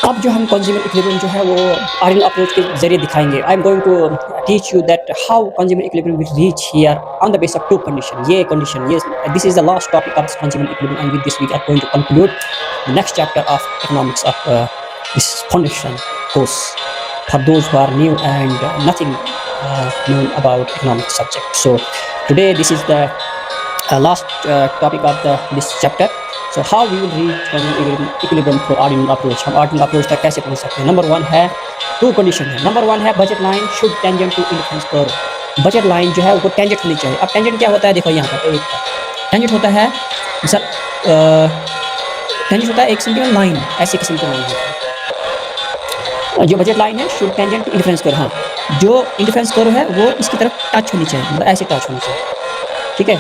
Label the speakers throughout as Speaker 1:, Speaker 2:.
Speaker 1: अब जो हम कंज्यूमर इक्विलिब्रियम जो है वो आर्डिनल अप्रोच के जरिए दिखाएंगे। I am going to teach you that how consumer equilibrium will reach here on the base of two condition. ये कंडीशन, ये this is the last topic of consumer equilibrium and with this we are going to conclude the next chapter of economics of this foundation course for those who are new and nothing known about economic subject. So today this is the last topic of this chapter. So how we will reach equilibrium for ordinal approach? हम ordinal approach तक कैसे पहुंच सकते हैं? Number one है two condition है। Number one है budget line should tangent to indifference curve. Budget line जो है वो टेंजेंट होनी चाहिए। अब टेंजेंट क्या होता है? देखो यहाँ पर एक टेंजेंट होता है सर, टेंजेंट होता है एक सिंपल लाइन, ऐसी किस्म की लाइन है। जो बजट लाइन है should tangent to indifference curve. हाँ, जो इंडिफरेंस कर्व है वो इसकी तरफ टच होनी चाहिए, मतलब ऐसे टच होनी चाहिए। ठीक है,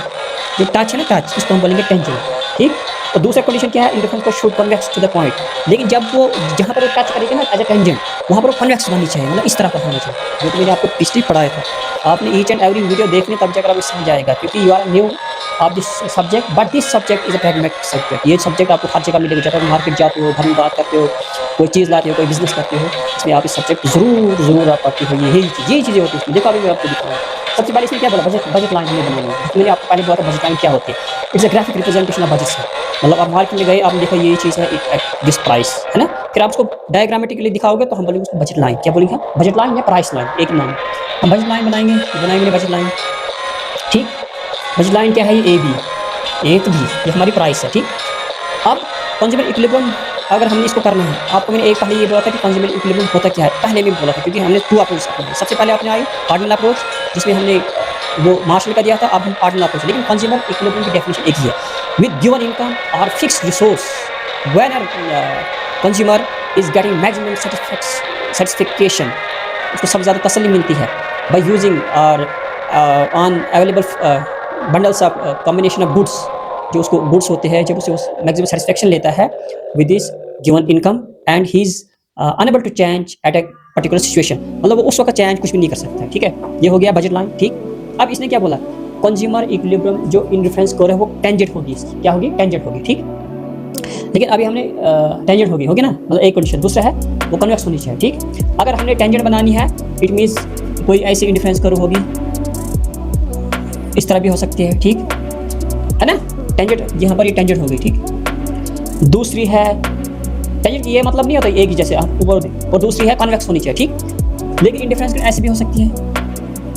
Speaker 1: जो टच है ना, टच, इसको हम बोलेंगे टेंजेंट। ठीक, और दूसरा कंडीशन क्या है? Indifference curve should convex to the point. लेकिन जब वो जहाँ पर वो टच करेगा ना एज अ टेंजेंट, वहाँ पर वो कन्वेक्स होनी चाहिए, मतलब इस तरह का होना चाहिए। जो कि मैंने आपको पिछली पढ़ाया था। आपने ईच एंड एवरी वीडियो देखनी, तब जाकर आपको समझ आएगा, क्योंकि you are new of this subject, but this subject is a pragmatic subject. ये सब्जेक्ट आपको हर जगह मिलेगा। जब आप मार्केट जाते हो, घर में बात करते हो, कोई चीज़ लाते हो, कोई बिजनेस करते हो, इसमें आप इस सब्जेक्ट ज़रूर आप पढ़ते हो। यही चीज़ें होती हैं इसमें। देखो अभी मैं आपको दिखाऊँ। सबसे पहले इसमें क्या बोला? बजट लाइन हमने बनानी है। मैंने आपको पहले बोला था बजट लाइन क्या होती है। It's a graphic representation of budget है। मतलब आप मार्केट में गए, आपने देखा ये चीज़ है एट दिस प्राइस, है ना। फिर आप उसको डायग्रामेटिकली दिखाओगे तो हम बोलेंगे उसको बजट लाइन। क्या बोलेंगे? बजट लाइन या प्राइस लाइन, एक नाम। हम बजट लाइन बनाएंगे बजट लाइन। ठीक, बजट लाइन क्या है? ये ए बी, एक भी, ये हमारी प्राइस है। ठीक, अब कंज्यूमर इक्विलिब्रियम अगर हमने इसको करना है, आपको मैंने एक पहले ये बोला था कि कंज्यूमर इक्विलिब्रियम होता क्या है, पहले में बोला था, क्योंकि हमने टू अप्रोच अपनाए। सबसे पहले आपने आई ऑर्डिनल अप्रोच, जिसमें हमने वो मार्शल का दिया था। अब हम ऑर्डिनल अप्रोच, लेकिन कंज्यूमर इक्विलिब्रियम की डेफिनेशन एक ही है, विद गिवन इनकम और fixed resource when consumer is getting maximum satisfaction, उसको सबसे ज़्यादा तसल्ली मिलती है बाय यूजिंग और on available bundles of combination of goods. जो उसको गुड्स होते हैं, जब उसे मैक्सिमम सेटिस्फेक्शन लेता है with this given income and he is unable to change at a particular situation, मतलब वो उस वक्त चेंज कुछ भी नहीं कर सकता है। ठीक है, ये हो गया बजट लाइन। ठीक, अब इसने क्या बोला? कंज्यूमर इक्विलिब्रियम जो इंडिफरेंस कर्व है वो टेंजेंट होगी। इसकी क्या होगी? टेंजेंट होगी। ठीक, लेकिन अभी हमने टेंजेंट होगी ना, मतलब एक कंडीशन। दूसरा है वो कन्वेक्स होनी चाहिए। ठीक, अगर हमने टेंजेंट बनानी है, इट मीन्स कोई ऐसी इंडिफरेंस कर्व होगी, इस तरह भी हो सकती है। ठीक है ना, टेंजेंट यहाँ पर ये टेंजेंट होगी। ठीक, दूसरी है टेंजेंट, ये मतलब नहीं होता एक ही जैसे ऊपर, और दूसरी है कन्वेक्स होनी चाहिए। ठीक, लेकिन इंडिफरेंस ऐसी भी हो सकती है,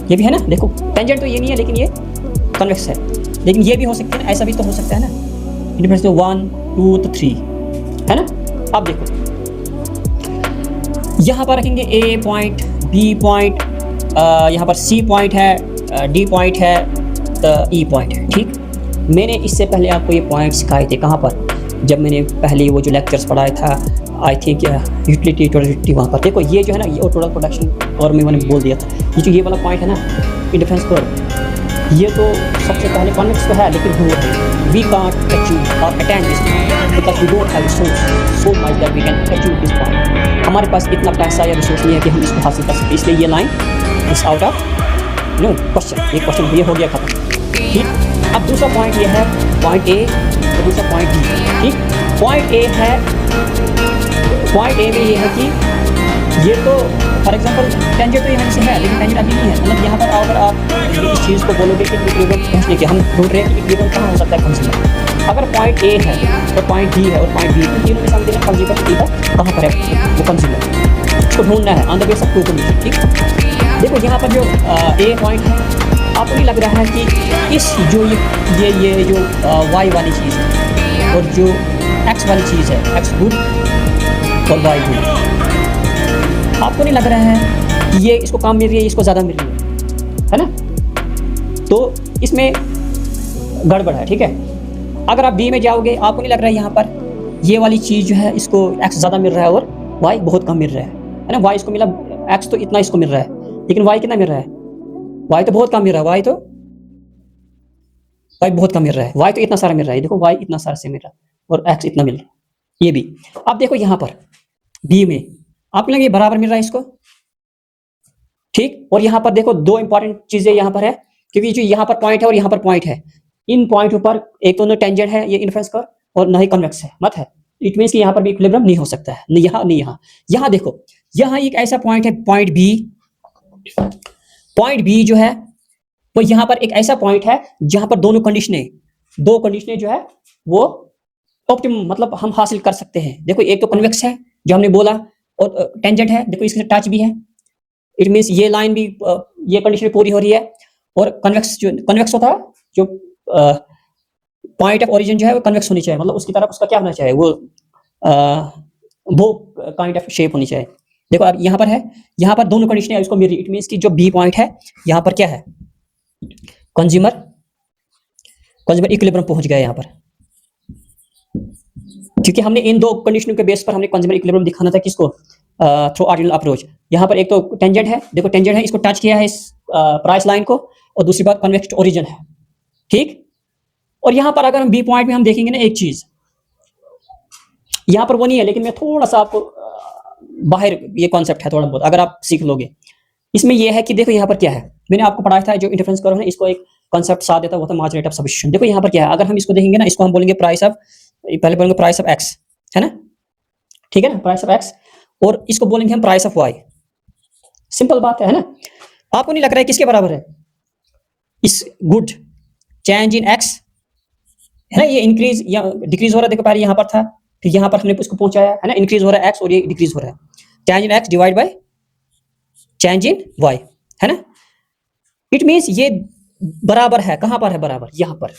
Speaker 1: ये भी है ना। देखो टेंजेंट तो ये नहीं है, लेकिन ये कन्वेक्स है। लेकिन ये भी हो सकती है ना, ऐसा भी तो हो सकता है ना। इंडिफरेंस तो 1 2 तो 3 है ना। अब देखो यहाँ पर रखेंगे ए पॉइंट, बी पॉइंट, यहाँ पर सी पॉइंट है, डी पॉइंट है, ई पॉइंट है। ठीक, मैंने इससे पहले आपको ये पॉइंट सिखाए थे। कहाँ पर? जब मैंने पहले वो जो लेक्चर्स पढ़ाया था, आई थिंक यूटिलिटी टोटलिटी, वहाँ पर देखो ये जो है ना, ये टोटल प्रोडक्शन, और मैंने बोल दिया था ये जो ये वाला पॉइंट है ना, इंडिफरेंस कर्व, ये तो सबसे पहले कॉन्वेक्स तो है, लेकिन दूर है। वी कांट अचीव और attend this point because we don't have resource so much that we can achieve this point. हमारे पास इतना पैसा या रिसोर्स नहीं है कि हम इसको हासिल कर सकते, इसलिए ये line is out of no question. ये क्वेश्चन ये हो गया खत्म। ठीक, अब दूसरा पॉइंट ये है पॉइंट ए, और दूसरा पॉइंट बी। ठीक, पॉइंट ए है, पॉइंट ए में ये है कि ये तो फॉर एग्जांपल टेंजेंट तो यहाँ से है, लेकिन टेंजेंट अभी नहीं है। मतलब यहाँ पर अगर आप इस चीज़ को बोलोगे कि इक्विलिब्रियम पहुँचने के, हम ढूंढ रहे हैं कि इक्विलिब्रियम कहाँ हो सकता है कंज्यूमर। अगर पॉइंट ए है और पॉइंट बी है और पॉइंट बी, तो तीनों में समझ लेना कंज्यूमर कहाँ पर है, वो कंज्यूमर उसको ढूंढना है on the base of two condition. ठीक, देखो यहाँ पर जो ए पॉइंट है, आपको नहीं लग रहा है कि इस जो ये जो वाई वाली चीज़ है और जो एक्स वाली चीज़ है, एक्स गुड और वाई गुड, आपको नहीं लग रहा है कि ये इसको कम मिल रही है, इसको ज़्यादा मिल रही है ना। तो इसमें गड़बड़ है। ठीक है, अगर आप बी में जाओगे, आपको नहीं लग रहा है यहाँ पर ये वाली चीज़ जो है इसको एक्स ज़्यादा मिल रहा है और वाई बहुत कम मिल रहा है ना। वाई इसको मिला, एक्स तो इतना इसको मिल रहा है, लेकिन वाई कितना मिल रहा है? वाई तो बहुत कम मिल रहा है, वाई बहुत कम मिल रहा है, वाई तो इतना सारा मिल रहा है। देखो वाई इतना सारा से मिल रहा है और एक्स इतना मिल रहा है, ये भी। अब देखो यहाँ पर बी में आपको लगे बराबर मिल रहा है इसको। ठीक, और यहाँ पर देखो दो इंपॉर्टेंट चीजें यहाँ पर है, क्योंकि जो यहाँ पर पॉइंट है और यहाँ पर पॉइंट है, इन पॉइंट पर एक तो टेंजेंट है ये इंडिफरेंस कर्व, और ना ही कन्वेक्स है, मत है। इट मीन्स कि यहाँ पर भी इक्विलिब्रियम नहीं हो सकता है, नहीं यहाँ नहीं यहाँ। यहाँ देखो, यहाँ एक ऐसा पॉइंट है, पॉइंट बी जो है वो यहाँ पर एक ऐसा पॉइंट है जहाँ पर दो कंडीशनें जो है वो ऑप्टिमम मतलब हम हासिल कर सकते हैं। देखो एक तो कन्वेक्स है जो हमने बोला, और टेंजेंट है, देखो इसके टच भी है, इट मीन्स ये लाइन भी ये कंडीशन पूरी हो रही है। और कन्वेक्स होता है जो पॉइंट ऑफ ओरिजिन जो है वो कन्वेक्स होनी चाहिए, मतलब उसकी तरफ उसका क्या होना चाहिए, वो काइंड ऑफ शेप होनी चाहिए। देखो अब यहाँ पर है, यहाँ पर दोनों कंडीशन है इसको मेरी, इट मीन्स कि जो बी पॉइंट है यहाँ पर क्या है, कंज्यूमर इक्विलिब्रियम पहुंच गया यहाँ पर, क्योंकि हमने इन दो कंडीशनों के बेस पर हमने कंज्यूमर इक्विलिब्रियम दिखाना था किसको, थ्रू ऑर्डिनल अप्रोच। यहाँ पर एक तो टेंजेंट है, देखो टेंजेंट है, इसको टच किया है इस प्राइस लाइन को, और दूसरी बात कन्वेक्स ओरिजिन है, ठीक। और यहाँ पर अगर हम बी पॉइंट में हम देखेंगे ना एक चीज, यहाँ पर वो नहीं है, लेकिन मैं थोड़ा सा आपको बाहर ये कॉन्सेप्ट है थोड़ा बहुत, अगर आप सीख लोगे इसमें यह है कि देखो यहाँ पर क्या है, मैंने आपको पढ़ाया था जो इंटरफेरेंस कर्व है इसको एक कॉन्सेप्ट साथ देता वो था मार्जिन रेट ऑफ सब्स्टिट्यूशन। देखो यहाँ पर क्या है, अगर हम इसको देखेंगे ना, इसको हम बोलेंगे प्राइस ऑफ, पहले बोलेंगे प्राइस ऑफ एक्स, है ना, ठीक है ना, प्राइस ऑफ एक्स, और इसको बोलेंगे हम प्राइस ऑफ वाई। सिंपल बात है ना। आपको नहीं लग रहा है किसके बराबर है, इस गुड चेंज इन एक्स है ना, ये इंक्रीज या डिक्रीज हो रहा है, देखो पहले यहाँ पर था, फिर यहाँ पर हमने इसको पहुंचाया है ना, इंक्रीज हो रहा है एक्स और ये डिक्रीज हो रहा है, change in X divide by change in Y, है ना। इट मींस ये बराबर है, कहां पर है बराबर, यहां पर,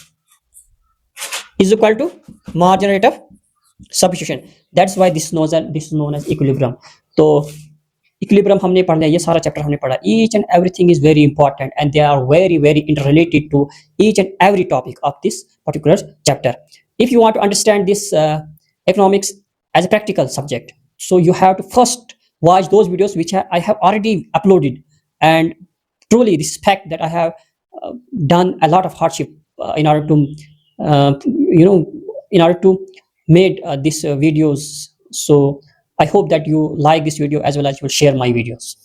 Speaker 1: is equal to margin rate of substitution, that's why this known as equilibrium. तो इक्विलिब्रियम हमने पढ़ लिया, ये सारा चैप्टर हमने पढ़ा, each and everything is very important and they are very very interrelated to each and every topic of this particular chapter. If you want to understand this economics as a practical subject, so you have to first watch those videos which I have already uploaded, and truly respect that I have done a lot of hardship in order to in order to made these videos. So I hope that you like this video as well as you will share my videos.